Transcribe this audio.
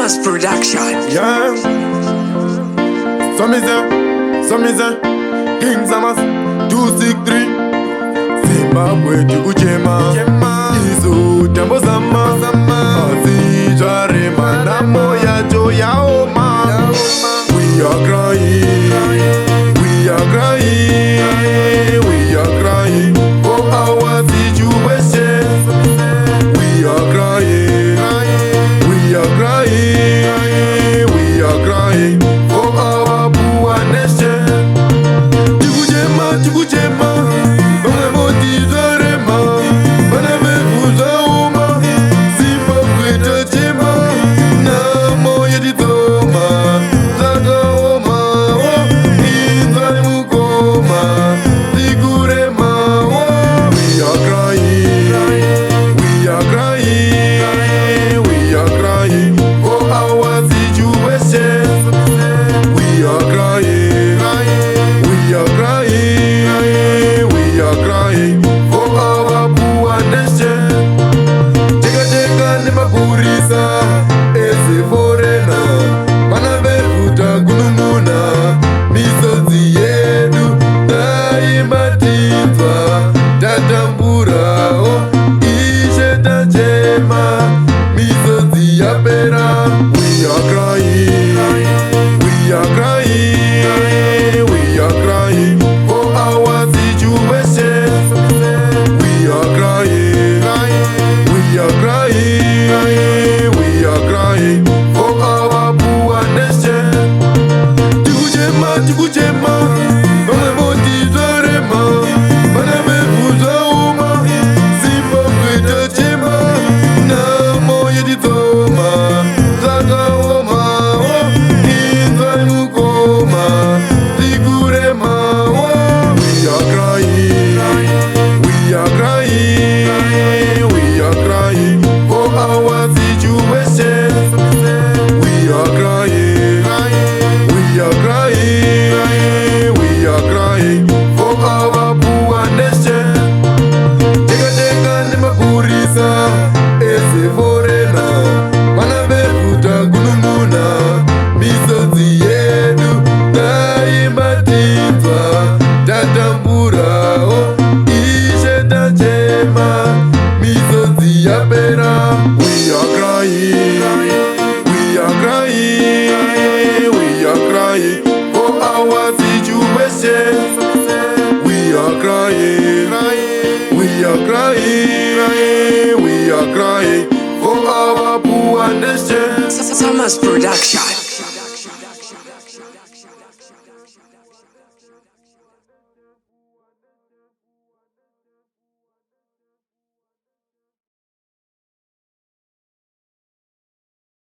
Thomas Production. Yeah. Some is King Zamas 263 Zimbabwe tikuchema izo tambo zama azijare manamo yacho yaoma. We are crying, we are crying, we are crying for our situation. We are crying, we are crying, we are crying for our poor nation. Tikujema, bana motizarema, bana befuza uma, Zimbabwe tachema, na moya ditoma, zaga oma, inzai mukoma, tikurema. We are crying, we are crying, we are crying for our situation. We are crying, we are crying, we are crying for our poor nation. Cheka ni mapurisa ese forena, bana befuta gununguna, misozi yedu taimatimba tatambura ishe tachema, misozi yapera. We are crying, we are crying, we are crying for our situation. We are crying, we are crying, we are crying for our poor nation. Tikujema, bana motizarema, bana befuza uma, Zimbabwe tachema, na moya ditoma, zaga oma, inzai mukoma, tikurema. We are crying, we are crying, we are crying for our situation. We are crying, we are crying, we are crying for our poor nation. Cheka ni mapurisa ese forena, bana befuta gununguna, misozi yedu taimatimba tatambura ishe tachema, misozi yapera. We are crying, we are crying, we are crying for our situation. We are crying, we are crying, we are crying for our poor nation. Thomas Production.